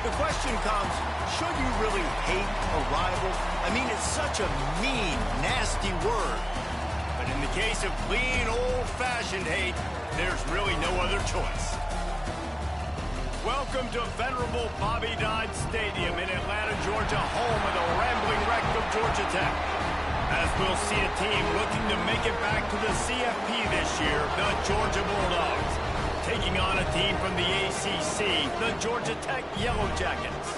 The question comes, should you really hate a rival? I mean, it's such a mean, nasty word. But in the case of clean, old-fashioned hate, there's really no other choice. Welcome to venerable Bobby Dodd Stadium in Atlanta, Georgia, home of the Rambling Wreck of Georgia Tech. As we'll see a team looking to make it back to the CFP this year, the Georgia Bulldogs, taking on a team from the ACC, the Georgia Tech Yellow Jackets.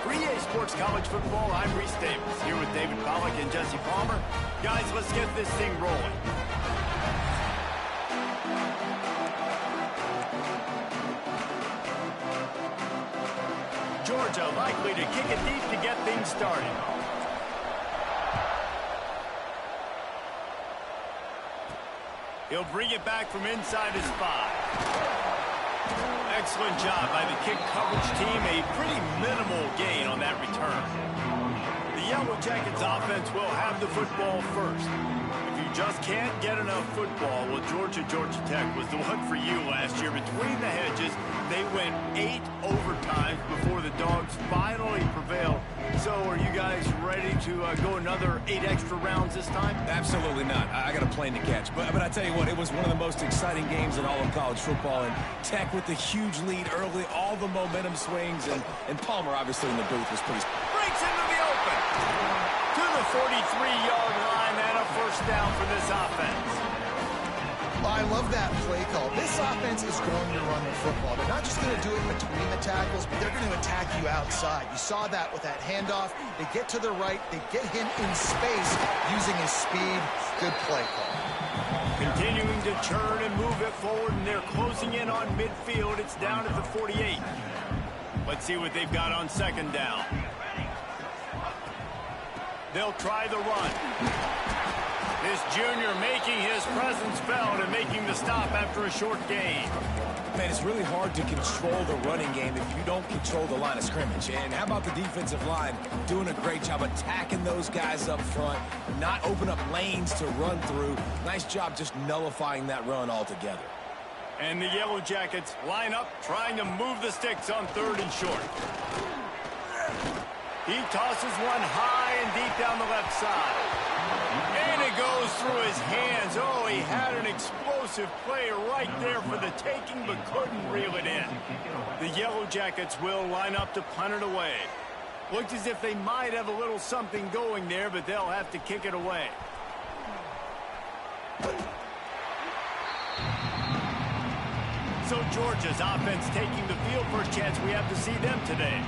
For EA Sports College Football, I'm Reese Davis, here with David Pollack and Jesse Palmer. Guys, let's get this thing rolling. Georgia likely to kick it deep to get things started. He'll bring it back from inside his 5. Excellent job by the kick coverage team. A pretty minimal gain on that return. The Yellow Jackets offense will have the football first. If you just can't get enough football, well, Georgia Tech was the one for you last year. Between the hedges, they went 8 overtimes before the Dogs finally prevailed. So are you guys ready to go another 8 extra rounds this time? Absolutely not. I got a plane to catch. But I tell you what, it was one of the most exciting games in all of college football. And Tech with the huge lead early, all the momentum swings, and Palmer obviously in the booth was pretty... Breaks into the open. To the 43-yard line and a first down for this offense. I love that play call. This offense is going to run the football. They're not just going to do it between the tackles, but they're going to attack you outside. You saw that with that handoff. They get to the right. They get him in space using his speed. Good play call. Continuing to churn and move it forward, and they're closing in on midfield. It's down at the 48. Let's see what they've got on second down. They'll try the run. This junior making his presence felt and making the stop after a short gain. Man, it's really hard to control the running game if you don't control the line of scrimmage. And how about the defensive line doing a great job attacking those guys up front, not open up lanes to run through. Nice job just nullifying that run altogether. And the Yellow Jackets line up, trying to move the sticks on 3rd and short. He tosses one high and deep down the left side. And it goes through his hands. Oh, he had an explosive play right there for the taking, but couldn't reel it in. The Yellow Jackets will line up to punt it away. Looks as if they might have a little something going there, but they'll have to kick it away. So Georgia's offense taking the field. First chance we have to see them today.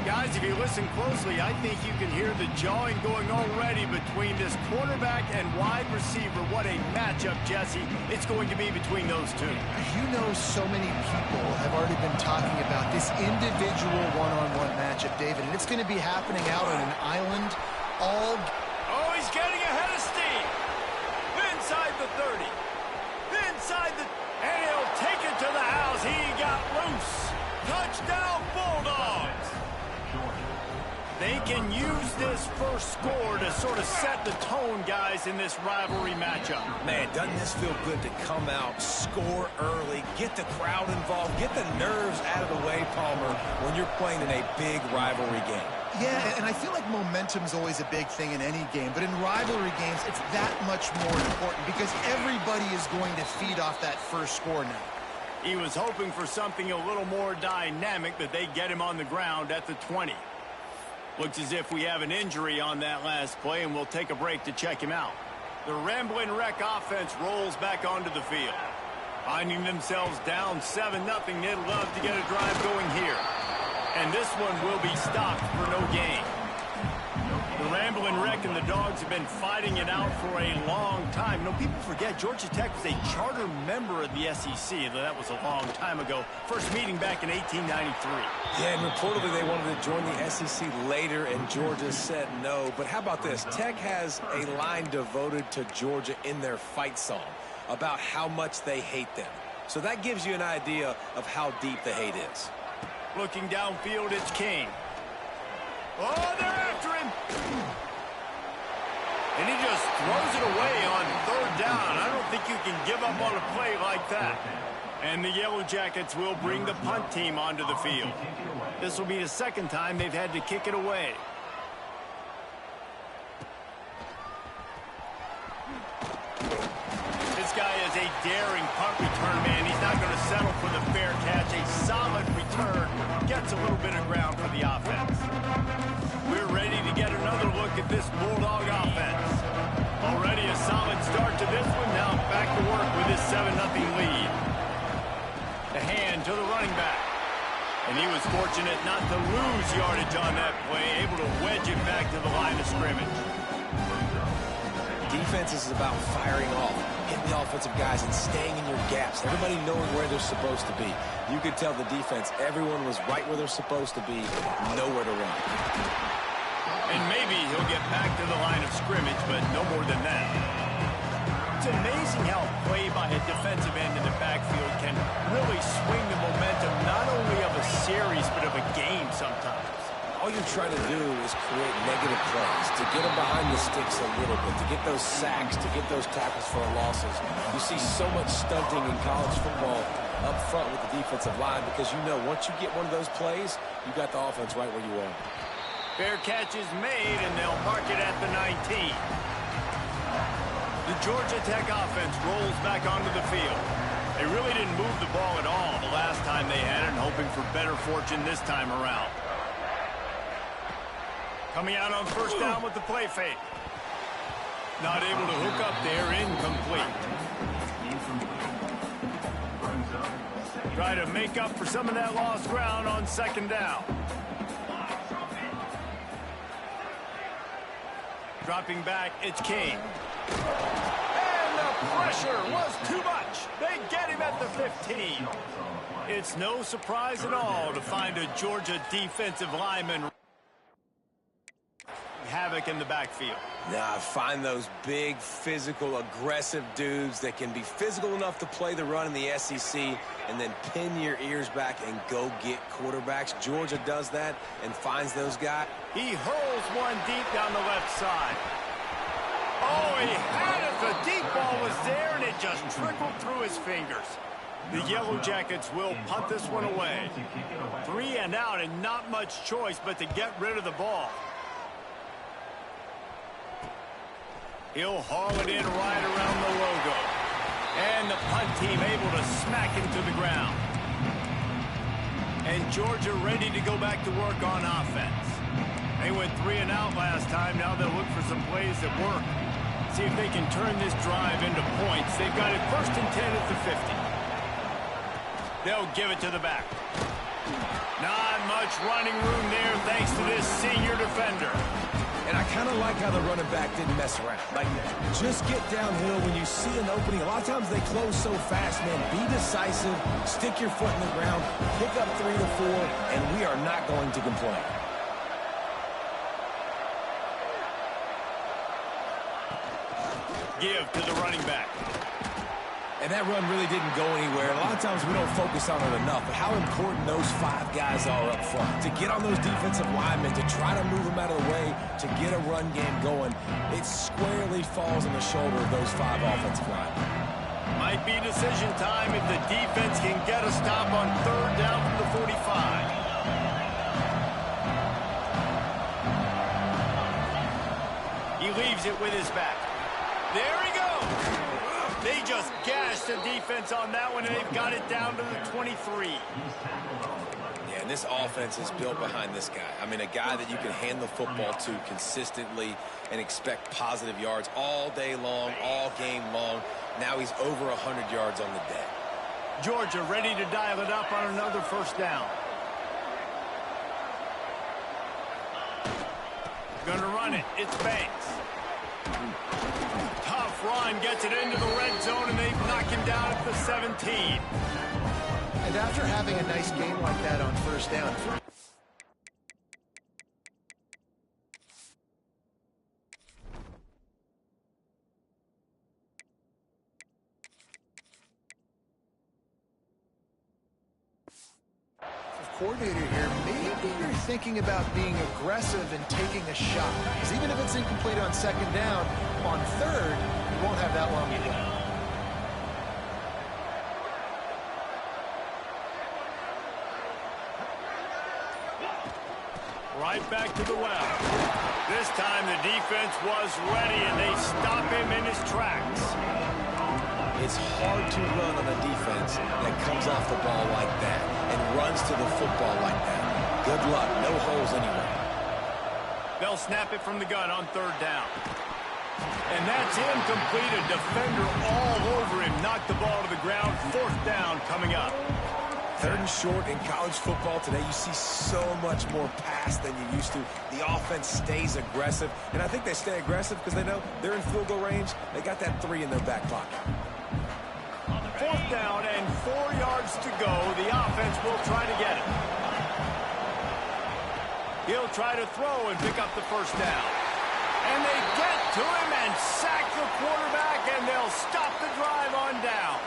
Guys, if you listen closely, I think you can hear the jawing going already between this quarterback and wide receiver. What a matchup, Jesse, it's going to be between those two. You know, so many people have already been talking about this individual one-on-one matchup, David, and it's going to be happening out on an island all... Oh, he's getting ahead of steam. Inside the 30. Inside the... And he'll take it to the house. He got loose. Touchdown, Bulldogs. They can use this first score to sort of set the tone, guys, in this rivalry matchup. Man, doesn't this feel good to come out, score early, get the crowd involved, get the nerves out of the way, Palmer, when you're playing in a big rivalry game? Yeah, and I feel like momentum's always a big thing in any game, but in rivalry games, it's that much more important because everybody is going to feed off that first score now. He was hoping for something a little more dynamic, but they get him on the ground at the 20. Looks as if we have an injury on that last play, and we'll take a break to check him out. The Rambling Wreck offense rolls back onto the field. Finding themselves down 7-0, they'd love to get a drive going here. And this one will be stopped for no gain. The Rambling Wreck and the Dogs have been fighting it out for a long time. You know, people forget Georgia Tech was a charter member of the SEC, though that was a long time ago. First meeting back in 1893. Yeah, and reportedly they wanted to join the SEC later, and Georgia said no. But how about this? Tech has a line devoted to Georgia in their fight song about how much they hate them. So that gives you an idea of how deep the hate is. Looking downfield, it's King. Oh, they're after him. And he just throws it away on 3rd down. I don't think you can give up on a play like that. And the Yellow Jackets will bring the punt team onto the field. This will be the second time they've had to kick it away. This guy is a daring punt return man. He's not going to settle for the fair catch. A solid return gets a little bit of ground for the offense. We're ready to get another look at this Bulldog offense. Already a solid start to this one. Now back to work with his 7-0 lead. The hand to the running back. And he was fortunate not to lose yardage on that play, able to wedge it back to the line of scrimmage. Defense is about firing off, hitting the offensive guys and staying in your gaps. Everybody knowing where they're supposed to be. You could tell the defense, everyone was right where they're supposed to be, nowhere to run. And maybe he'll get back to the line of scrimmage, but no more than that. It's amazing how a play by a defensive end in the backfield can really swing the momentum not only of a series, but of a game sometimes. All you're trying to do is create negative plays, to get them behind the sticks a little bit, to get those sacks, to get those tackles for losses. You see so much stunting in college football up front with the defensive line because you know once you get one of those plays, you got the offense right where you want. Fair catch is made, and they'll mark it at the 19. The Georgia Tech offense rolls back onto the field. They really didn't move the ball at all the last time they had it, and hoping for better fortune this time around. Coming out on first down with the play fake. Not able to hook up there, incomplete. Try to make up for some of that lost ground on second down. Dropping back, it's King. And the pressure was too much. They get him at the 15. It's no surprise at all to find a Georgia defensive lineman havoc in the backfield. Nah, find those big, physical, aggressive dudes that can be physical enough to play the run in the SEC and then pin your ears back and go get quarterbacks. Georgia does that and finds those guys. He hurls one deep down the left side. Oh, he had it. The deep ball was there, and it just trickled through his fingers. The Yellow Jackets will punt this one away. 3 and out, and not much choice but to get rid of the ball. He'll haul it in right around the logo. And the punt team able to smack him to the ground. And Georgia ready to go back to work on offense. They went 3 and out last time. Now they'll look for some plays that work. See if they can turn this drive into points. They've got it 1st and 10 at the 50. They'll give it to the back. Not much running room there thanks to this senior defender. And I kind of like how the running back didn't mess around. Like, just get downhill when you see an opening. A lot of times they close so fast, man. Be decisive, stick your foot in the ground, pick up 3 to 4, and we are not going to complain. Give to the running back. And that run really didn't go anywhere. A lot of times we don't focus on it enough, but how important those 5 guys are up front. To get on those defensive linemen, to try to move them out of the way, to get a run game going, it squarely falls on the shoulder of those 5 offensive linemen. Might be decision time if the defense can get a stop on 3rd down from the 45. He leaves it with his back. There he goes. They just gashed the defense on that one, and they've got it down to the 23. Yeah, and this offense is built behind this guy. I mean, a guy that you can hand the football to consistently and expect positive yards all day long, all game long. Now he's over 100 yards on the day. Georgia ready to dial it up on another 1st down. Gonna run it. It's Banks. Tough run, gets it into the red zone, and they knock him down at the 17. And after having a nice game like that on 1st down, coordinator here, maybe you're thinking about being aggressive and taking a shot. Because even if it's incomplete on 2nd down, on 3rd, you won't have that long to go. Right back to the well. This time the defense was ready, and they stop him in his tracks. It's hard to run on a defense that comes off the ball like that and runs to the football like that. Good luck. No holes anyway. They'll snap it from the gun on 3rd down. And that's incomplete. A defender all over him. Knocked the ball to the ground. 4th down coming up. 3rd and short in college football today. You see so much more pass than you used to. The offense stays aggressive. And I think they stay aggressive because they know they're in field goal range. They got that 3 in their back pocket. 4th down and 4 yards to go. The offense will try to get it. He'll try to throw and pick up the 1st down. And they get to him and sack the quarterback, and they'll stop the drive on downs.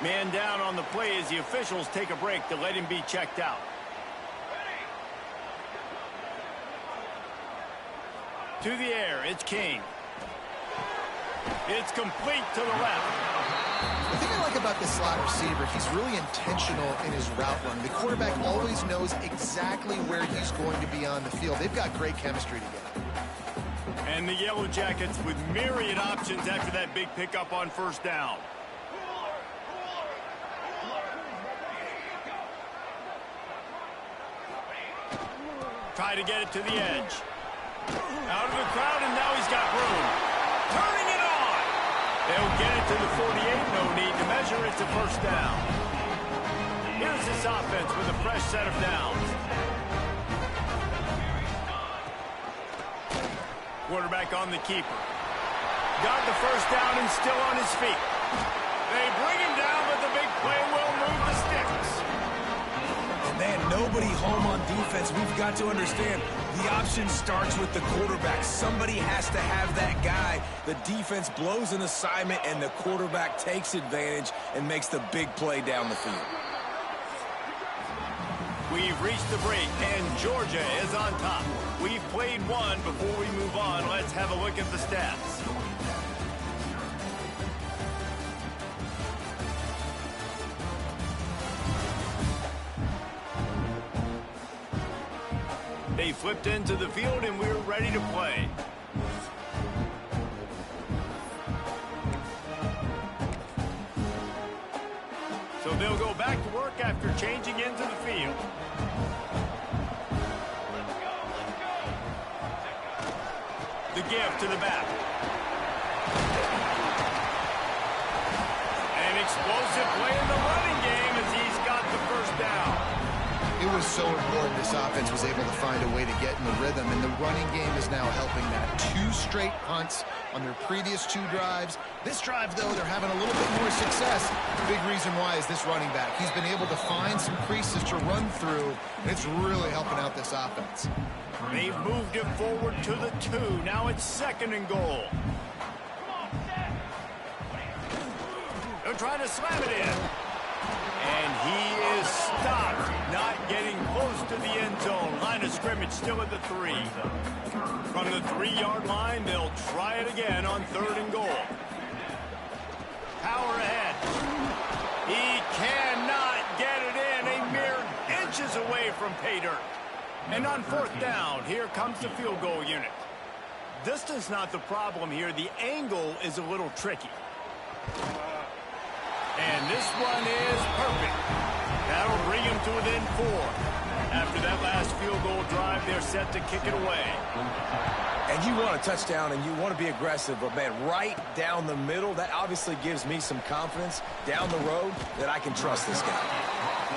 Man down on the play as the officials take a break to let him be checked out. To the air, it's King. It's complete to the left. The thing I like about this slot receiver, he's really intentional in his route run. The quarterback always knows exactly where he's going to be on the field. They've got great chemistry together. And the Yellow Jackets with myriad options after that big pickup on 1st down. Try to get it to the edge. Out of the crowd, and now he's got room. Turning it on. They'll get it to the 48. No need to measure. It's a 1st down. Here's this offense with a fresh set of downs. Quarterback on the keeper. Got the 1st down and still on his feet. They bring him down, but the big play will move the sticks. And man, nobody home on defense. We've got to understand the option starts with the quarterback. Somebody has to have that guy. The defense blows an assignment, and the quarterback takes advantage and makes the big play down the field. We've reached the break, and Georgia is on top. We've played one. Before we move on, let's have a look at the stats. They flipped into the field, and we're ready to play. So they'll go back to work after changing into the field. The give to the back. An explosive play in the running game as he's got the 1st down. It was so important this offense was able to find a way to get in the rhythm, and the running game is now helping that. 2 straight punts on their previous 2 drives. This drive, though, they're having a little bit more success. The big reason why is this running back. He's been able to find some creases to run through, and it's really helping out this offense. They've moved it forward to the 2. Now it's 2nd and goal. They're trying to slam it in. And he is stopped, not getting close to the end zone. Line of scrimmage still at the 3. From the 3-yard line, they'll try it again on 3rd and goal. Power ahead. He cannot get it in. A mere inches away from pay dirt. And on 4th down, here comes the field goal unit. Distance not the problem here. The angle is a little tricky. And this one is perfect. That'll bring him to within 4. After that last field goal drive, they're set to kick it away. And you want a touchdown, and you want to be aggressive, but, man, right down the middle, that obviously gives me some confidence down the road that I can trust this guy.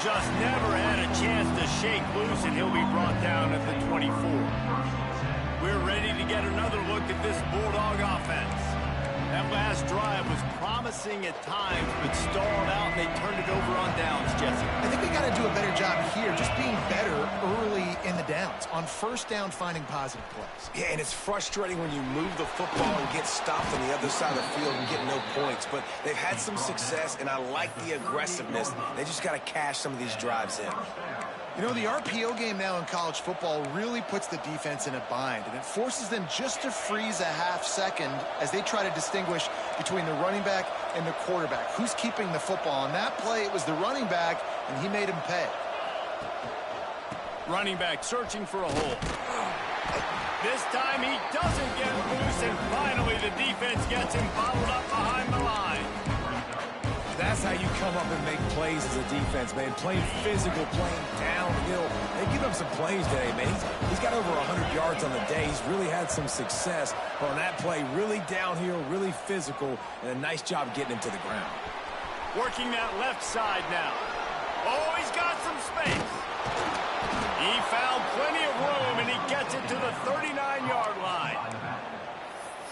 Just never had a chance to shake loose, and he'll be brought down at the 24. We're ready to get another look at this Bulldog offense. That last drive was promising at times, but stalled out, and they turned it over on downs, Jesse. I think they got to do a better job here, just being better early in the downs. On 1st down, finding positive plays. Yeah, and it's frustrating when you move the football and get stopped on the other side of the field and get no points. But they've had some success, and I like the aggressiveness. They just got to cash some of these drives in. You know, the RPO game now in college football really puts the defense in a bind, and it forces them just to freeze a half second as they try to distinguish between the running back and the quarterback. Who's keeping the football? On that play, it was the running back, and he made him pay. Running back searching for a hole. This time he doesn't get loose, and finally the defense gets him bottled up behind the line. That's how you come up and make plays as a defense, man. Playing physical, playing downhill. They give him some plays today, man. He's got over 100 yards on the day. He's really had some success. But on that play, really downhill, really physical, and a nice job getting him to the ground. Working that left side now. Oh, he's got some space. He found plenty of room, and he gets it to the 39-yard line.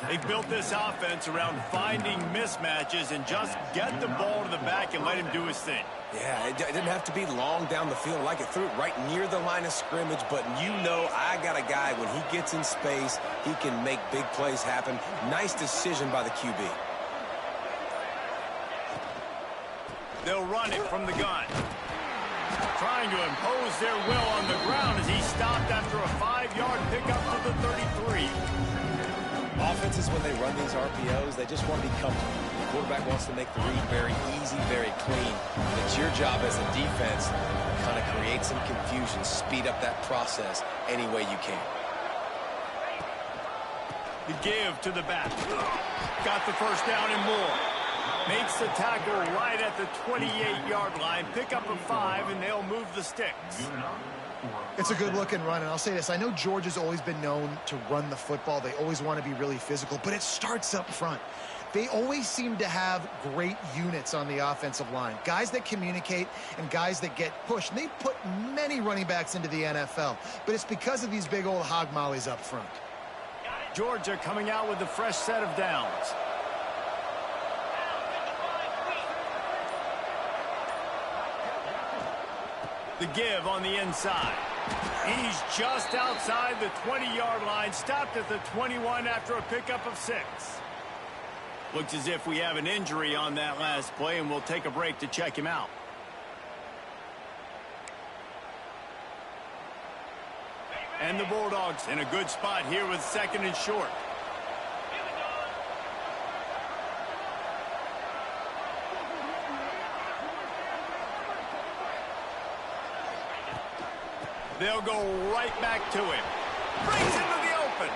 They built this offense around finding mismatches and just get the ball to the back and let him do his thing. Yeah, it didn't have to be long down the field. Like it threw it right near the line of scrimmage, but you know I got a guy, when he gets in space, he can make big plays happen. Nice decision by the QB. They'll run it from the gun. Trying to impose their will on the ground as he stopped after a 5-yard pickup to the 33. Offenses, when they run these RPOs, they just want to be comfortable. The quarterback wants to make the read very easy, very clean. And it's your job as a defense to kind of create some confusion, speed up that process any way you can. The give to the back. Got the first down and more. Makes the tackle right at the 28-yard line. Pick up a 5, and they'll move the sticks. It's a good-looking run, and I'll say this. I know Georgia's always been known to run the football. They always want to be really physical, but it starts up front. They always seem to have great units on the offensive line. Guys that communicate and guys that get pushed. And they've put many running backs into the NFL, but it's because of these big old hog mollies up front. Georgia coming out with a fresh set of downs. The give on the inside. He's just outside the 20-yard line, stopped at the 21 after a pickup of 6. Looks as if we have an injury on that last play, and we'll take a break to check him out. And the Bulldogs in a good spot here with 2nd and short. They'll go right back to him. Brings him to the open.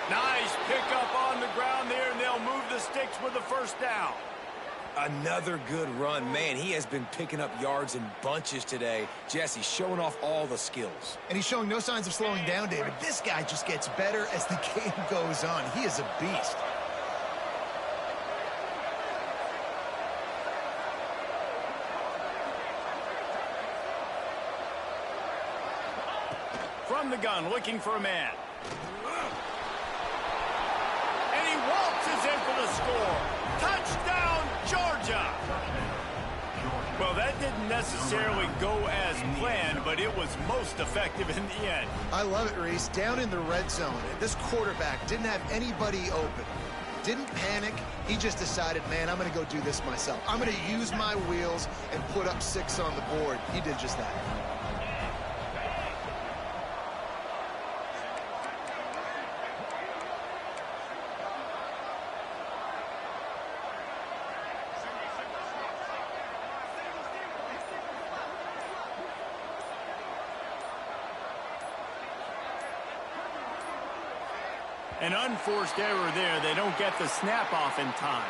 Nice pickup on the ground there, and they'll move the sticks with the first down. Another good run. Man, he has been picking up yards in bunches today. Jesse showing off all the skills. And he's showing no signs of slowing down, David. This guy just gets better as the game goes on. He is a beast. From the gun, looking for a man. And he waltzes in for the score. Touchdown, Georgia! Well, that didn't necessarily go as planned, but it was most effective in the end. I love it, Reese. Down in the red zone, this quarterback didn't have anybody open. Didn't panic. He just decided, man, I'm going to go do this myself. I'm going to use my wheels and put up 6 on the board. He did just that. An unforced error there. They don't get the snap off in time.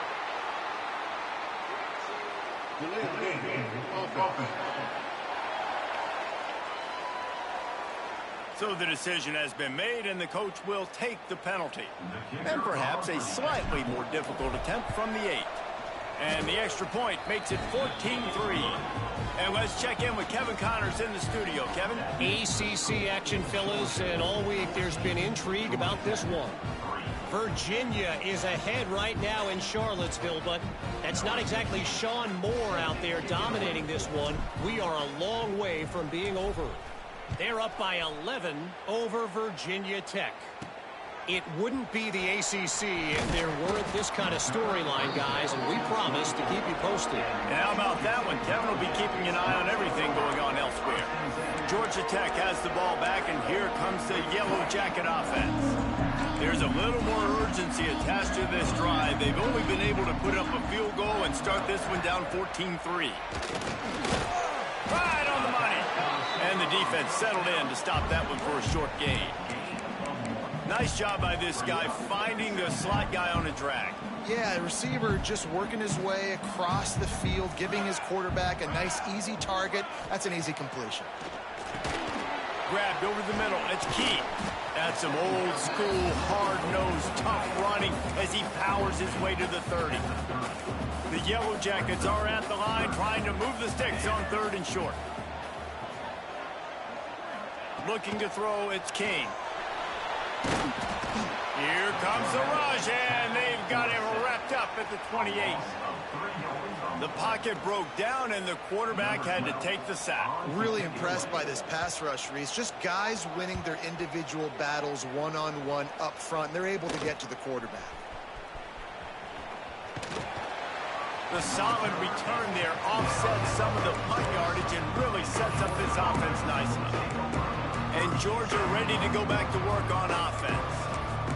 So the decision has been made, and the coach will take the penalty. And perhaps a slightly more difficult attempt from the 8. And the extra point makes it 14-3. And let's check in with Kevin Connors in the studio. Kevin? ACC action, fellas, and all week there's been intrigue about this one. Virginia is ahead right now in Charlottesville, but that's not exactly Sean Moore out there dominating this one. We are a long way from being over. They're up by 11 over Virginia Tech. It wouldn't be the ACC if there weren't this kind of storyline, guys, and we promise to keep you posted. And how about that one? Kevin will be keeping an eye on everything going on elsewhere. Georgia Tech has the ball back, and here comes the Yellow Jacket offense. There's a little more urgency attached to this drive. They've only been able to put up a field goal and start this one down 14-3. Right on the money. And the defense settled in to stop that one for a short gain. Nice job by this guy finding the slot guy on a drag. Yeah, the receiver just working his way across the field, giving his quarterback a nice, easy target. That's an easy completion. Grabbed over the middle. It's Key. That's some old school, hard-nosed, tough running as he powers his way to the 30. The Yellow Jackets are at the line trying to move the sticks on 3rd and short. Looking to throw, it's King. Here comes the rush, and they've got him wrapped up at the 28. The pocket broke down, and the quarterback had to take the sack. Really impressed by this pass rush, Reese. Just guys winning their individual battles one-on-one up front. They're able to get to the quarterback. The solid return there offsets some of the punt yardage and really sets up this offense nicely. And Georgia ready to go back to work on offense.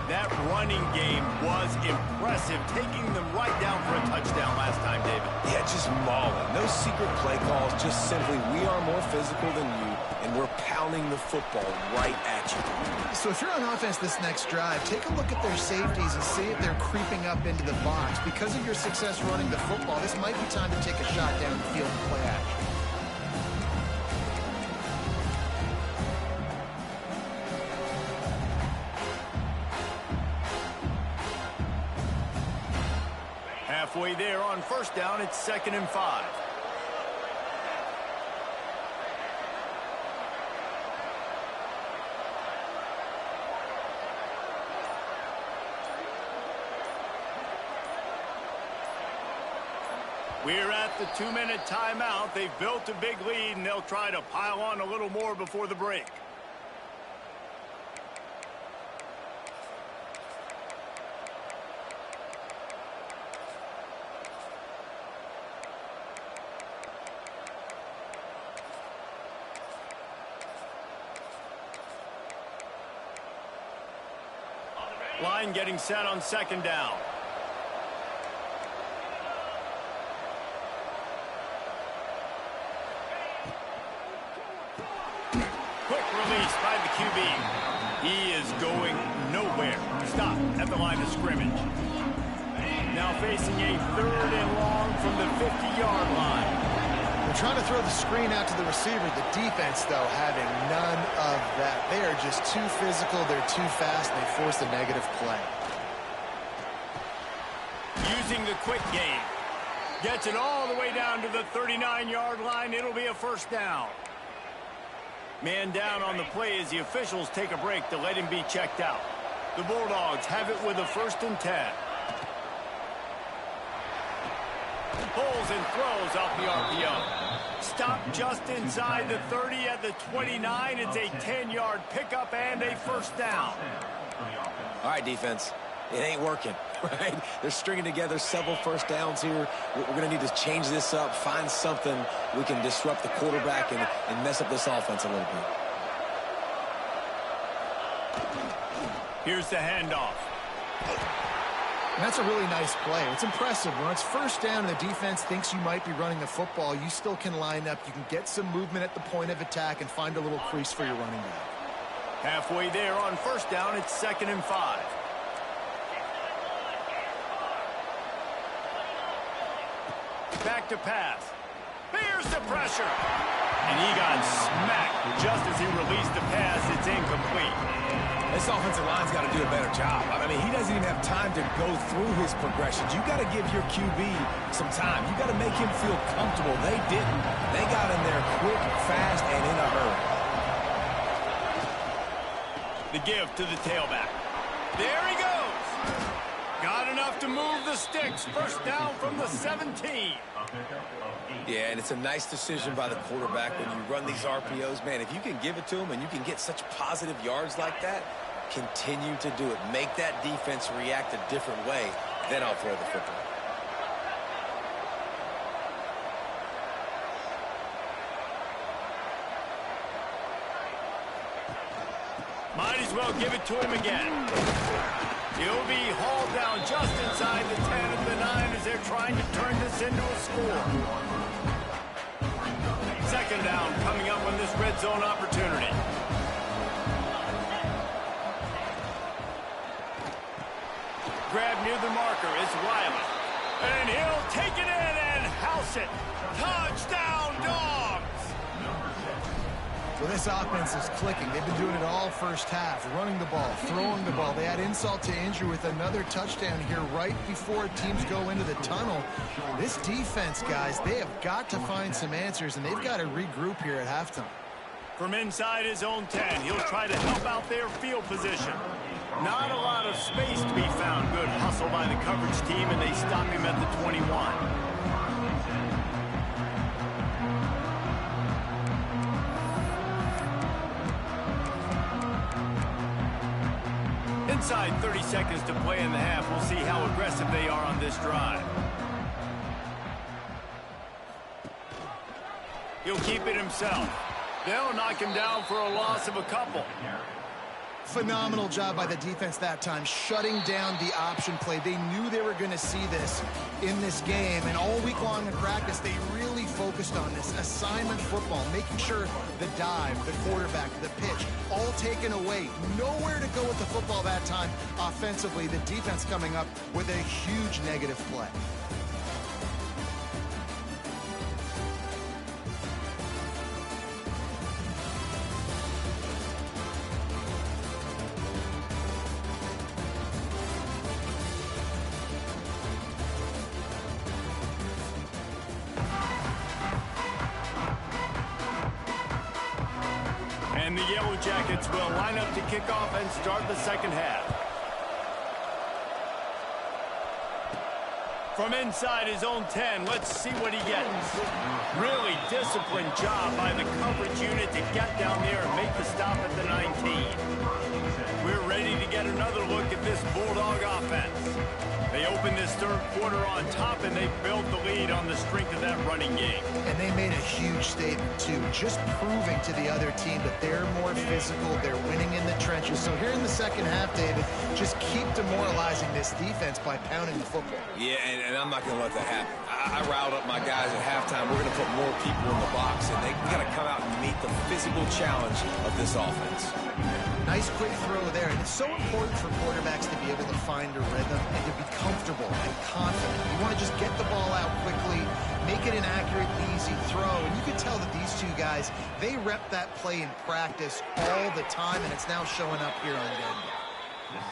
That running game was impressive, taking them right down for a touchdown last time, David. Yeah, just mauling. No secret play calls, just simply we are more physical than you, and we're pounding the football right at you. So if you're on offense this next drive, take a look at their safeties and see if they're creeping up into the box. Because of your success running the football, this might be time to take a shot down the field and play action. Halfway there on 1st down, it's 2nd and 5. We're at the 2-minute timeout. They've built a big lead, and they'll try to pile on a little more before the break. Line getting set on 2nd down. Quick release by the QB. He is going nowhere. Stop at the line of scrimmage. Now facing a 3rd and long from the 50-yard line. They're trying to throw the screen out to the receiver. The defense, though, having none of that. They are just too physical. They're too fast. They force a negative play. Using the quick game. Gets it all the way down to the 39-yard line. It'll be a 1st down. Man down on the play as the officials take a break to let him be checked out. The Bulldogs have it with a 1st and 10. Pulls and throws off the RPO. Stop just inside the 30 at the 29. It's a 10-yard pickup and a 1st down. All right, defense. It ain't working, right? They're stringing together several 1st downs here. We're going to need to change this up, find something we can disrupt the quarterback and mess up this offense a little bit. Here's the handoff. And that's a really nice play. It's impressive. When it's 1st down and the defense thinks you might be running the football, you still can line up. You can get some movement at the point of attack and find a little crease for your running back. Halfway there on 1st down, it's 2nd and 5. Back to pass. Here's the pressure. And he got smacked just as he released the pass. It's incomplete. This offensive line's got to do a better job. I mean, he doesn't even have time to go through his progressions. You got to give your QB some time. You got to make him feel comfortable. They didn't. They got in there quick, fast, and in a hurry. The give to the tailback. There he goes. Got enough to move the sticks. 1st down from the 17. Yeah, and it's a nice decision by the quarterback when you run these RPOs. Man, if you can give it to him and you can get such positive yards like that, continue to do it. Make that defense react a different way, then I'll throw the football. Might as well give it to him again. He'll be hauled down just inside the 10 of the 9 as they're trying to turn this into a score. 2nd down coming up on this this red zone opportunity. Grab near the marker. It's Riley. And he'll take it in and house it. Touchdown, Dogs! Well, this offense is clicking. They've been doing it all first half, running the ball, throwing the ball. They add insult to injury with another touchdown here right before teams go into the tunnel. This defense, guys, they have got to find some answers, and they've got to regroup here at halftime. From inside his own 10, he'll try to help out their field position. Not a lot of space to be found. Good hustle by the coverage team, and they stop him at the 21. Inside 30 seconds to play in the half. We'll see how aggressive they are on this drive. He'll keep it himself. They'll knock him down for a loss of a couple. Phenomenal job by the defense that time, shutting down the option play. They knew they were going to see this in this game, and all week long in practice, they really focused on this assignment football, making sure the dive, the quarterback, the pitch, all taken away. Nowhere to go with the football that time offensively. The defense coming up with a huge negative play. And the Yellow Jackets will line up to kick off and start the second half. From inside his own 10, let's see what he gets. Really disciplined job by the coverage unit to get down there and make the stop at the 19. We're ready to get another look at this Bulldog offense. They open this third quarter on top, and they built the lead on the strength of that running game. And they made a huge statement, too, just proving to the other team that they're more physical, they're winning in the trenches. So here in the second half, David, just keep demoralizing this defense by pounding the football. Yeah, and I'm not going to let that happen. I riled up my guys at halftime. We're going to put more people in the box, and we got to come out and meet the physical challenge of this offense. Nice quick throw there, and it's so important for quarterbacks to be able to find a rhythm and to be comfortable and confident. You want to just get the ball out quickly, make it an accurate, easy throw, and you can tell that these two guys, they rep that play in practice all the time, and it's now showing up here on Denver.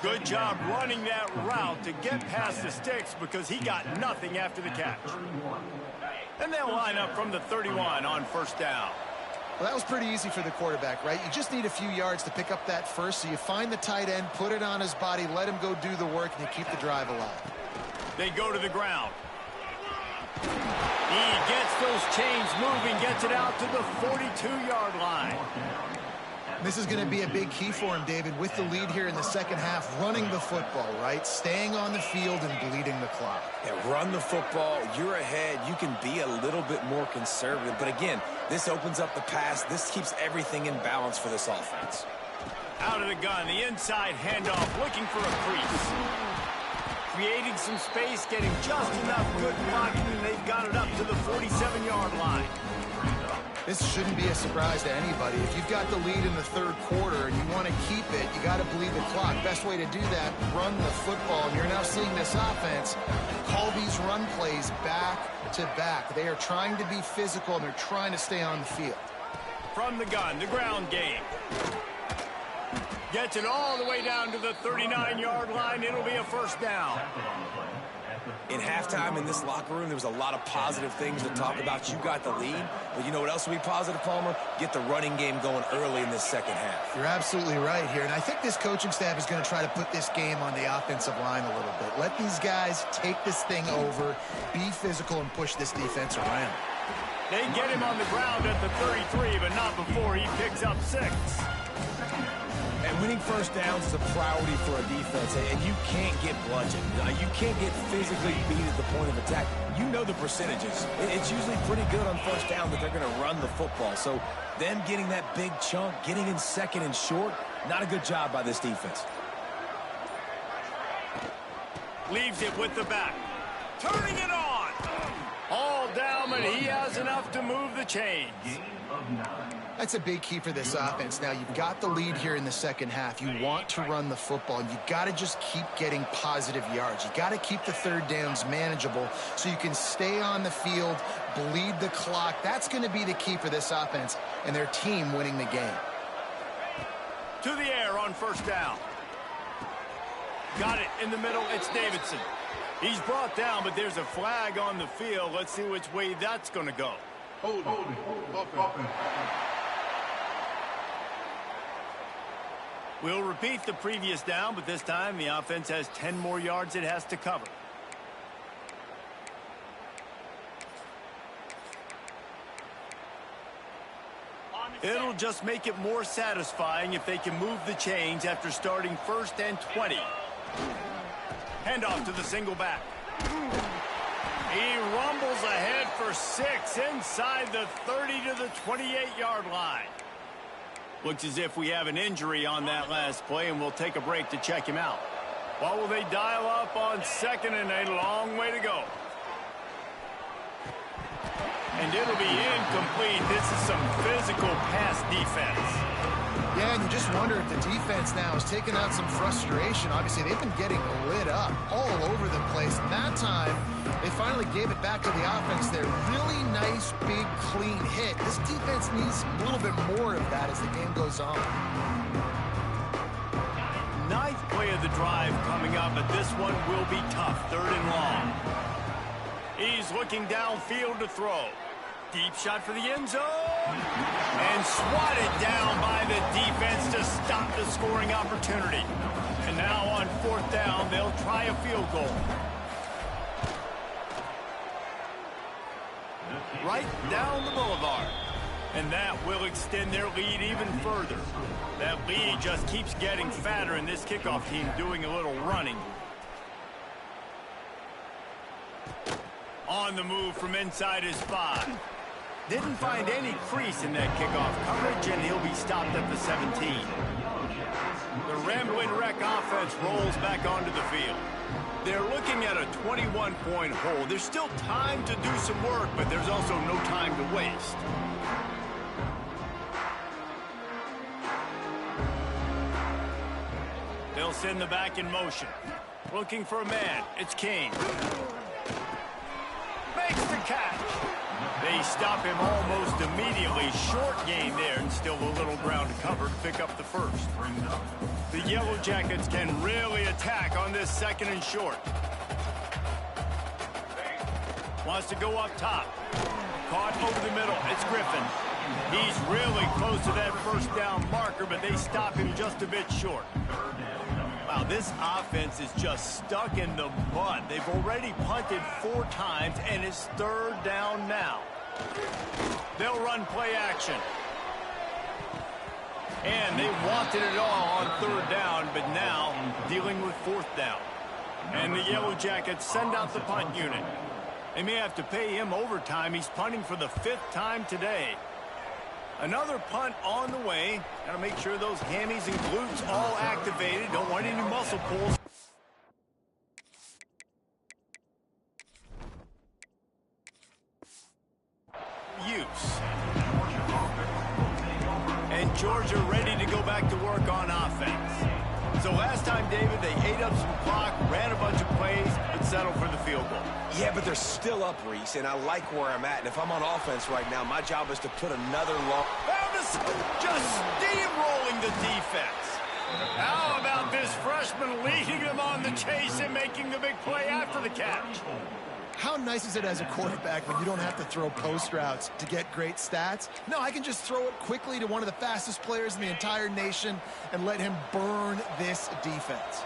Good job running that route to get past the sticks because he got nothing after the catch. And they'll line up from the 31 on first down. Well, that was pretty easy for the quarterback, right? You just need a few yards to pick up that first, so you find the tight end, put it on his body, let him go do the work, and you keep the drive alive. They go to the ground. He gets those chains moving, gets it out to the 42-yard line. This is going to be a big key for him, David, with the lead here in the second half, running the football, right? Staying on the field and bleeding the clock. Yeah, run the football. You're ahead. You can be a little bit more conservative. But again, this opens up the pass. This keeps everything in balance for this offense. Out of the gun, the inside handoff, looking for a crease. Creating some space, getting just enough good blocking, and they've got it up to the 47-yard line. This shouldn't be a surprise to anybody. If you've got the lead in the third quarter and you want to keep it, you got to bleed the clock. Best way to do that, run the football. And you're now seeing this offense call these run plays back to back. They are trying to be physical, and they're trying to stay on the field. From the gun, the ground game. Gets it all the way down to the 39-yard line. It'll be a first down. In halftime in this locker room, there was a lot of positive things to talk about. You got the lead, but you know what else will be positive, Palmer? Get the running game going early in this second half. You're absolutely right here, and I think this coaching staff is going to try to put this game on the offensive line a little bit. Let these guys take this thing over, be physical, and push this defense around. They get him on the ground at the 33, but not before he picks up 6. And winning first downs is a priority for a defense, and you can't get bludgeoned. You can't get physically beat at the point of attack. You know the percentages. It's usually pretty good on first down that they're going to run the football. So them getting that big chunk, getting in second and short, not a good job by this defense. Leaves it with the back. Turning it on. All down, but he has enough to move the chains. That's a big key for this offense. Now, you've got the lead here in the second half. You want to run the football, and you've got to just keep getting positive yards. You got to keep the third downs manageable so you can stay on the field, bleed the clock. That's going to be the key for this offense and their team winning the game. To the air on first down. Got it in the middle. It's Davidson. He's brought down, but there's a flag on the field. Let's see which way that's going to go. Hold it. We'll repeat the previous down, but this time the offense has 10 more yards it has to cover. It'll just make it more satisfying if they can move the chains after starting 1st and 20. Handoff to the single back. He rumbles ahead for 6 inside the 30 to the 28-yard line. Looks as if we have an injury on that last play, and we'll take a break to check him out. What will they dial up on 2nd and a long way to go? And it'll be incomplete. This is some physical pass defense. Yeah, and you just wonder if the defense now has taken out some frustration. Obviously, they've been getting lit up all over the place. And that time, they finally gave it back to the offense there. Really nice, big, clean hit. This defense needs a little bit more of that as the game goes on. 9th play of the drive coming up, but this one will be tough. 3rd and long. He's looking downfield to throw. Deep shot for the end zone. And swatted down by the defense to stop the scoring opportunity. And now on 4th down, they'll try a field goal. Right down the boulevard. And that will extend their lead even further. That lead just keeps getting fatter, and this kickoff team doing a little running. On the move from inside his 5. Didn't find any crease in that kickoff coverage, and he'll be stopped at the 17. The Ramblin' Wreck offense rolls back onto the field. They're looking at a 21-point hole. There's still time to do some work, but there's also no time to waste. They'll send the back in motion. Looking for a man. It's King. Makes the catch. They stop him almost immediately. Short gain there, and still a little ground to cover to pick up the first. The Yellow Jackets can really attack on this 2nd and short. Wants to go up top. Caught over the middle. It's Griffin. He's really close to that 1st down marker, but they stop him just a bit short. Wow, this offense is just stuck in the mud. They've already punted 4 times, and it's 3rd down now. They'll run play action. And they wanted it all on 3rd down, but now dealing with 4th down. And the Yellow Jackets send out the punt unit. They may have to pay him overtime. He's punting for the 5th time today. Another punt on the way. Got to make sure those hammies and glutes all activated. Don't want any muscle pulls. Use. And Georgia ready to go back to work on offense. So last time, David, they ate up some clock, ran a bunch of plays, but settled for the field goal. Yeah, but they're still up, Reese, and I like where I'm at. And if I'm on offense right now, my job is to put another long... Just steamrolling the defense. How about this freshman leading them on the chase and making the big play after the catch? How nice is it as a quarterback when you don't have to throw post routes to get great stats? No, I can just throw it quickly to one of the fastest players in the entire nation and let him burn this defense.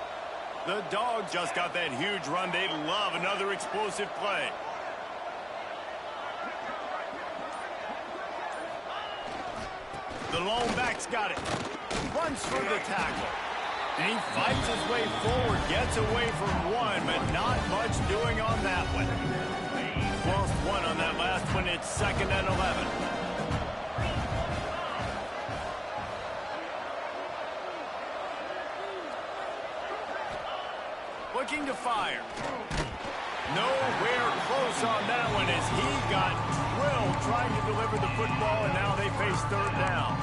The Dogs just got that huge run. They love another explosive play. The lone back's got it. Runs through the tackle. And he fights his way forward, gets away from one, but not much doing on that one. Lost one on that last one. It's 2nd and 11. Looking to fire. Nowhere close on that one as he got drilled trying to deliver the football, and now they face third down.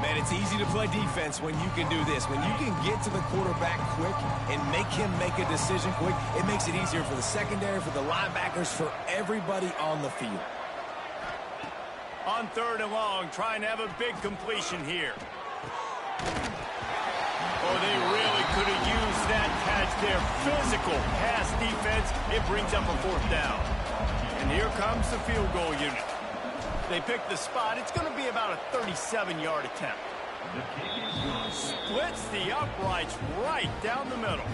Man, it's easy to play defense when you can do this. When you can get to the quarterback quick and make him make a decision quick, it makes it easier for the secondary, for the linebackers, for everybody on the field. On third and long, trying to have a big completion here. Oh, they really could have used that catch there. Physical pass defense. It brings up a fourth down. And here comes the field goal unit. They pick the spot. It's going to be about a 37-yard attempt. Splits the uprights right down the middle.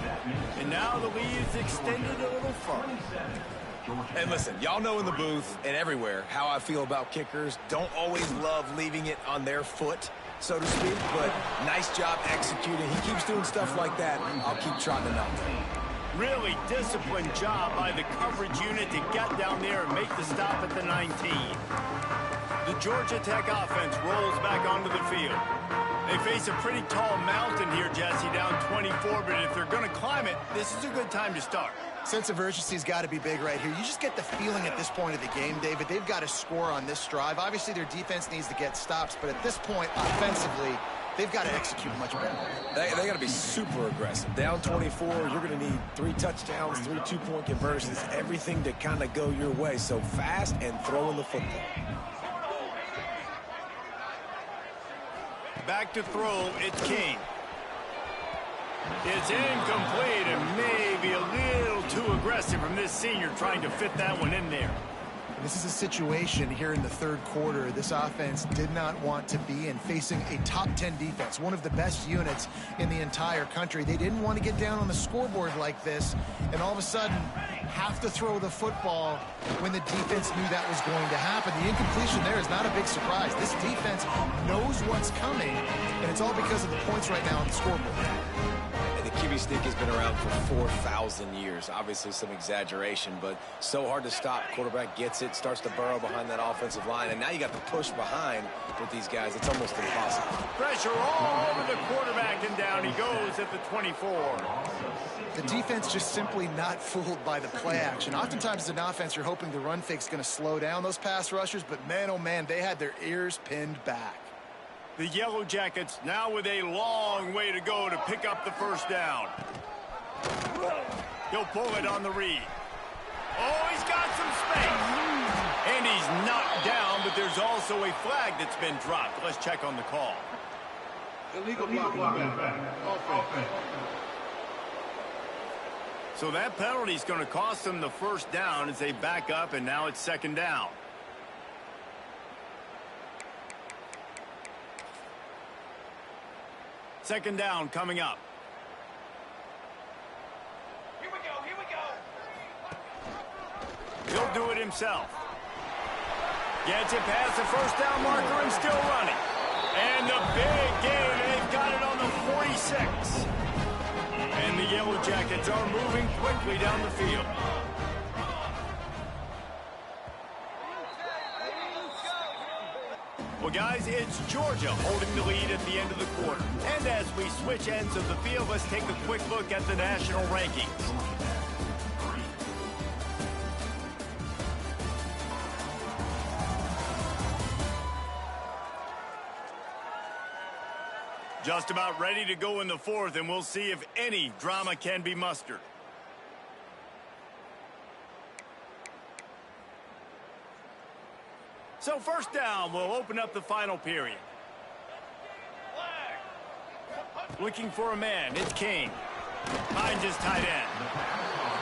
And now the lead is extended a little further. And listen, y'all know in the booth and everywhere how I feel about kickers. Don't always love leaving it on their foot, so to speak, but nice job executing. He keeps doing stuff like that. I'll keep trotting him out there. Really disciplined job by the coverage unit to get down there and make the stop at the 19. The Georgia Tech offense rolls back onto the field. They face a pretty tall mountain here, Jesse, down 24, but if they're going to climb it, this is a good time to start. Sense of urgency's got to be big right here. You just get the feeling at this point of the game, David, they've got to score on this drive. Obviously, their defense needs to get stops, but at this point, offensively, they've got to execute much better. They got to be super aggressive. Down 24, you're going to need 3 touchdowns, 3 two-point conversions, everything to kind of go your way. So fast and throwing the football. Back to throw, it's King. It's incomplete and maybe a little too aggressive from this senior trying to fit that one in there. This is a situation here in the third quarter this offense did not want to be in, facing a top 10 defense, one of the best units in the entire country. They didn't want to get down on the scoreboard like this and all of a sudden have to throw the football when the defense knew that was going to happen. The incompletion there is not a big surprise. This defense knows what's coming, and it's all because of the points right now on the scoreboard. QB sneak has been around for 4,000 years. Obviously some exaggeration, but so hard to stop. Quarterback gets it, starts to burrow behind that offensive line, and now you got the push behind with these guys. It's almost impossible. Pressure all over the quarterback, and down he goes at the 24. The defense just simply not fooled by the play action. Oftentimes as an offense, you're hoping the run fake's going to slow down those pass rushers, but man, oh man, they had their ears pinned back. The Yellow Jackets now with a long way to go to pick up the first down. He'll pull it on the read. Oh, he's got some space. And he's knocked down, but there's also a flag that's been dropped. Let's check on the call. Illegal blocking back. Offense. So that penalty is going to cost them the first down as they back up, and now it's second down. Second down coming up. Here we go, here we go. He'll do it himself. Gets it past the first down marker and still running. And the big game, they've got it on the 46. And the Yellow Jackets are moving quickly down the field. Well, guys, it's Georgia holding the lead at the end of the quarter. And as we switch ends of the field, let's take a quick look at the national rankings. Just about ready to go in the fourth, and we'll see if any drama can be mustered. So first down, we'll open up the final period. Looking for a man, it's King. Finds his tight end.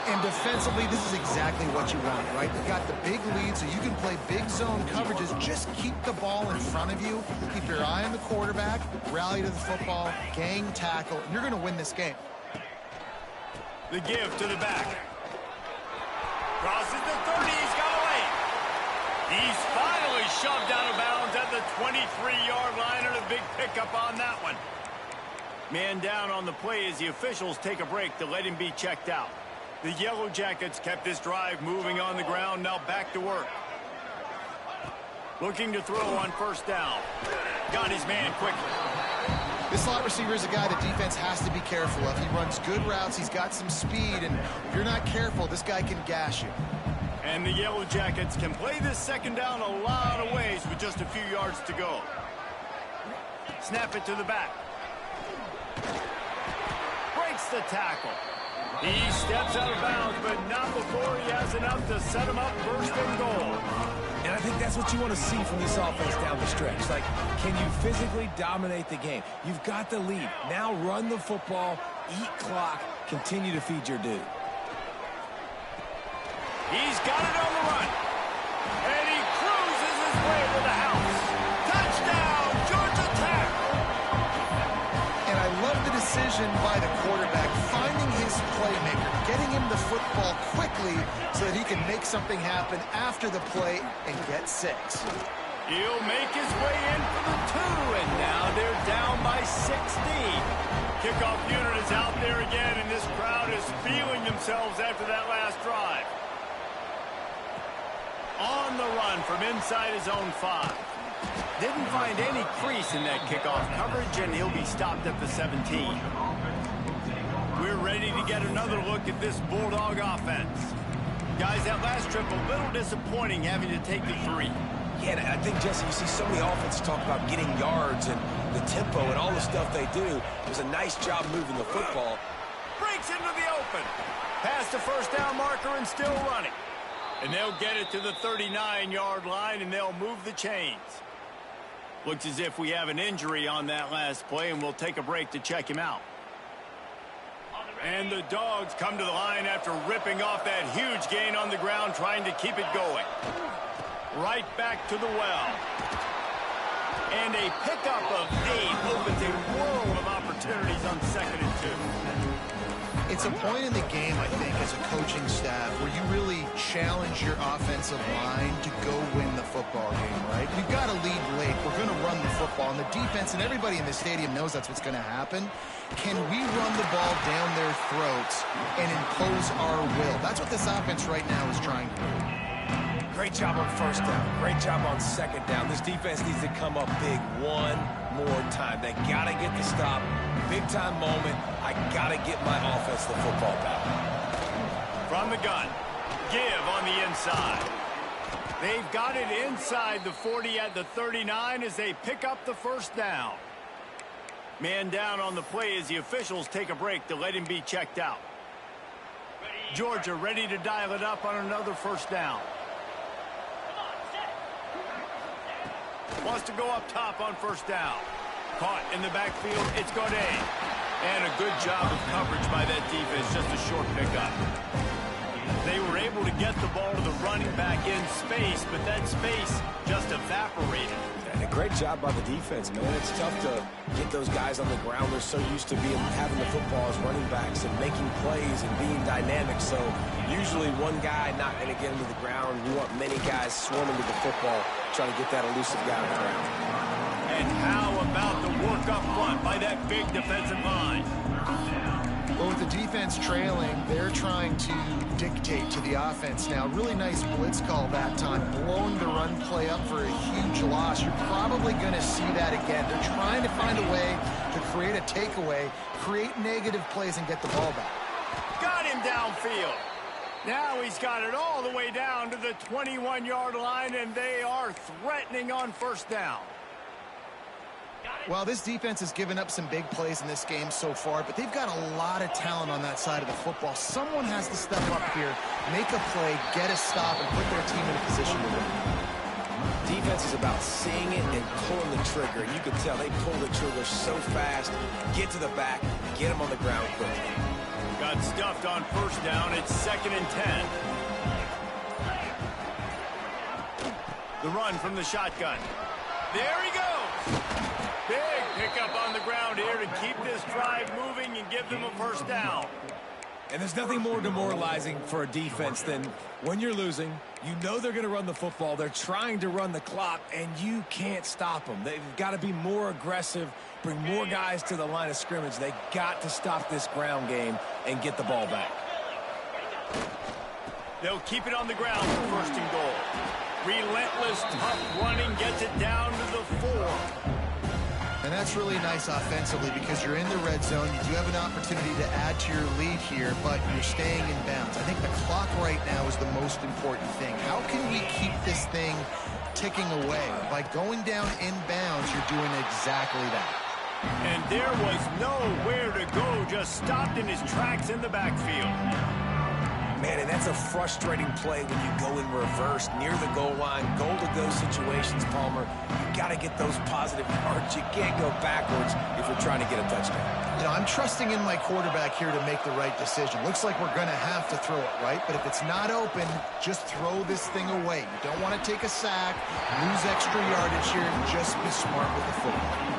And defensively, this is exactly what you want, right? You've got the big lead, so you can play big zone coverages. Just keep the ball in front of you. Keep your eye on the quarterback, rally to the football, gang tackle, and you're going to win this game. The give to the back. Crosses the 30, he's got away. He's finally shoved out of bounds at the 23-yard line, and a big pickup on that one. Man down on the play as the officials take a break to let him be checked out. The Yellow Jackets kept this drive moving on the ground, now back to work. Looking to throw on first down. Got his man quickly. This slot receiver is a guy the defense has to be careful of. He runs good routes. He's got some speed, and if you're not careful, this guy can gash you. And the Yellow Jackets can play this second down a lot of ways with just a few yards to go. Snap it to the back. Breaks the tackle. He steps out of bounds, but not before he has enough to set him up first and goal. And I think that's what you want to see from this offense down the stretch. Like, can you physically dominate the game? You've got the lead. Now run the football, eat clock, continue to feed your dude. He's got it on the run. And he cruises his way to the house. Touchdown, Georgia Tech. And I love the decision by the quarterback, finding his playmaker, getting him the football quickly so that he can make something happen after the play and get 6. He'll make his way in for the 2, and now they're down by 16. Kickoff unit is out there again, and this crowd is feeling themselves after that last drive. On the run from inside his own 5. Didn't find any crease in that kickoff coverage, and he'll be stopped at the 17. We're ready to get another look at this Bulldog offense. Guys, that last trip a little disappointing having to take the 3. Yeah, and I think, Jesse, you see so many offenses talk about getting yards and the tempo and all the stuff they do. It was a nice job moving the football. Breaks into the open. Past the first down marker and still running. And they'll get it to the 39-yard line, and they'll move the chains. Looks as if we have an injury on that last play, and we'll take a break to check him out. And the Dogs come to the line after ripping off that huge gain on the ground, trying to keep it going. Right back to the well. And a pickup of 8 opens a world of opportunities on 2nd and 2. It's a point in the game, I think, as a coaching staff where you really challenge your offensive line to go win the football game, right? We've got to lead late. We're going to run the football. And the defense and everybody in the stadium knows that's what's going to happen. Can we run the ball down their throats and impose our will? That's what this offense right now is trying to do. Great job on first down. Great job on second down. This defense needs to come up big one more time. They got to get the stop. Big-time moment. I got to get my offense the football back. From the gun. Give on the inside. They've got it inside the 40 at the 39 as they pick up the first down. Man down on the play as the officials take a break to let him be checked out. Georgia ready to dial it up on another first down. Wants to go up top on first down. Caught in the backfield, it's Godet. And a good job of coverage by that defense, just a short pickup. They were able to get the ball to the running back in space, but that space just evaporated. And a great job by the defense, man. It's tough to get those guys on the ground. They're so used to having the football as running backs and making plays and being dynamic. So usually one guy not going to get into the ground. You want many guys swarming to the football, trying to get that elusive guy on the ground. And how about the work up front by that big defensive line? Well, with the defense trailing, they're trying to dictate to the offense now. Really nice blitz call that time, blowing the run play up for a huge loss. You're probably going to see that again. They're trying to find a way to create a takeaway, create negative plays, and get the ball back. Got him downfield. Now he's got it all the way down to the 21-yard line, and they are threatening on first down. Well, this defense has given up some big plays in this game so far, but they've got a lot of talent on that side of the football. Someone has to step up here, make a play, get a stop, and put their team in a position to win. Defense is about seeing it and pulling the trigger. And you can tell they pull the trigger so fast, get to the back, get them on the ground quickly. Got stuffed on first down. It's 2nd and 10. The run from the shotgun. There he goes. Big pickup on the ground here to keep this drive moving and give them a first down. And there's nothing more demoralizing for a defense than when you're losing, you know they're going to run the football, they're trying to run the clock, and you can't stop them. They've got to be more aggressive, bring more guys to the line of scrimmage. They got to stop this ground game and get the ball back. They'll keep it on the ground for first and goal. Relentless, tough running gets it down to the 4. And And that's really nice offensively because you're in the red zone. You do have an opportunity to add to your lead here, but you're staying in bounds. I think the clock right now is the most important thing. How can we keep this thing ticking away? By going down in bounds, you're doing exactly that. And there was nowhere to go, just stopped in his tracks in the backfield. Man, and that's a frustrating play when you go in reverse near the goal line, goal-to-go situations, Palmer. You got to get those positive yards. You can't go backwards if you're trying to get a touchdown. You know, I'm trusting in my quarterback here to make the right decision. Looks like we're going to have to throw it, right? But if it's not open, just throw this thing away. You don't want to take a sack, lose extra yardage here, and just be smart with the football.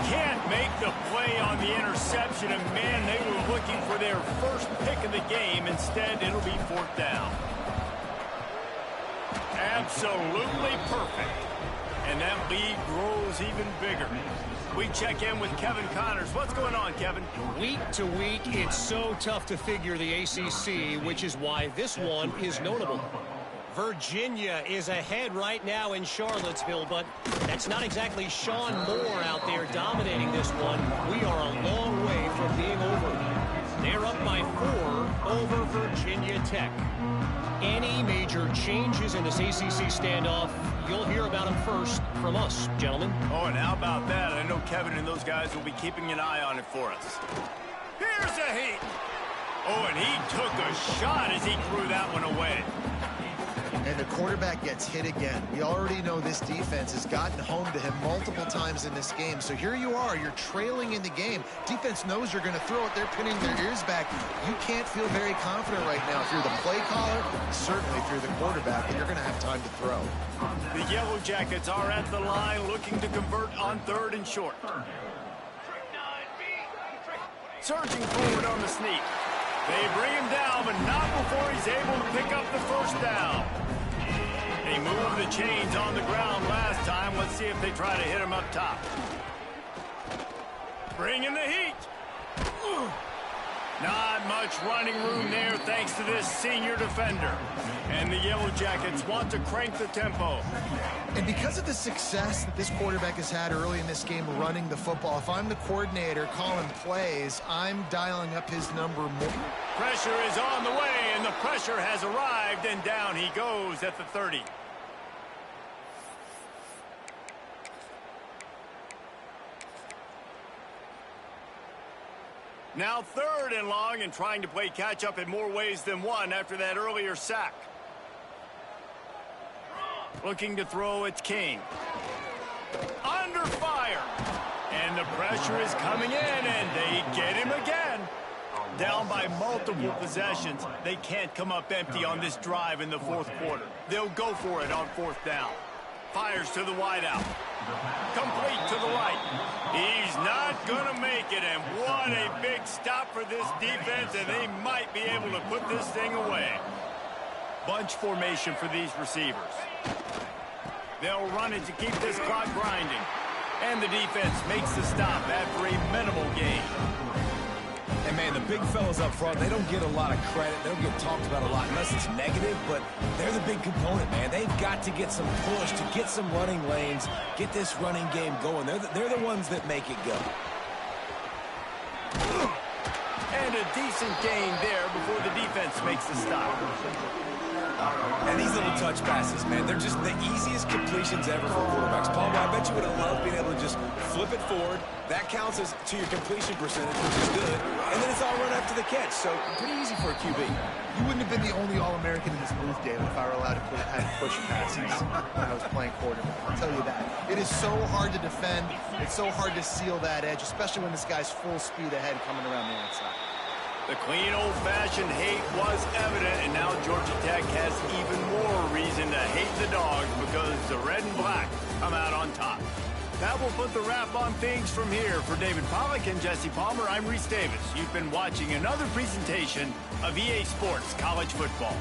Can't make the play on the interception, and man, they were looking for their first pick of the game. Instead, it'll be fourth down. Absolutely perfect. And that lead grows even bigger. We check in with Kevin Connors. What's going on, Kevin? Week to week, it's so tough to figure the ACC, which is why this one is notable. Virginia is ahead right now in Charlottesville, but that's not exactly Sean Moore out there dominating this one. We are a long way from being over. They're up by 4 over Virginia Tech. Any major changes in this ACC standoff, you'll hear about them first from us, gentlemen. Oh, and how about that? I know Kevin and those guys will be keeping an eye on it for us. Here's a heat. Oh, and he took a shot as he threw that one away. And the quarterback gets hit again. We already know this defense has gotten home to him multiple times in this game. So here you are, you're trailing in the game. Defense knows you're going to throw it. They're pinning their ears back. You can't feel very confident right now. If you're the play caller, certainly if you're the quarterback, but you're going to have time to throw. The Yellow Jackets are at the line looking to convert on 3rd and short. Surging forward on the sneak. They bring him down, but not before he's able to pick up the first down. They moved the chains on the ground last time. Let's see if they try to hit him up top. Bringing the heat. Not much running room there thanks to this senior defender. And the Yellow Jackets want to crank the tempo. And because of the success that this quarterback has had early in this game running the football, if I'm the coordinator calling plays, I'm dialing up his number more. Pressure is on the way, and the pressure has arrived, and down he goes at the 30. Now 3rd and long, and trying to play catch-up in more ways than one after that earlier sack. Looking to throw, it's King. Under fire. And the pressure is coming in, and they get him again. Down by multiple possessions. They can't come up empty on this drive in the 4th quarter. They'll go for it on 4th down. Fires to the wideout. Complete to the right. He's not going to make it, and what a big stop for this defense, and they might be able to put this thing away. Bunch formation for these receivers. They'll run it to keep this clock grinding. And the defense makes the stop after a minimal gain. And, man, the big fellas up front, they don't get a lot of credit. They don't get talked about a lot unless it's negative, but they're the big component, man. They've got to get some push, to get some running lanes, get this running game going. They're the ones that make it go. And a decent gain there before the defense makes the stop. And these little touch passes, man, they're just the easiest completions ever for quarterbacks. Palmer, I bet you would have loved being able to just flip it forward. That counts as to your completion percentage, which is good. And then it's all run after the catch, so pretty easy for a QB. You wouldn't have been the only All-American in this booth, David, if I were allowed to have push passes when I was playing quarterback. I'll tell you that. It is so hard to defend. It's so hard to seal that edge, especially when this guy's full speed ahead coming around the outside. The clean old-fashioned hate was evident, and now Georgia Tech has even more reason to hate the Dogs because the red and black come out on top. That will put the wrap on things from here. For David Pollack and Jesse Palmer, I'm Reese Davis. You've been watching another presentation of EA Sports College Football.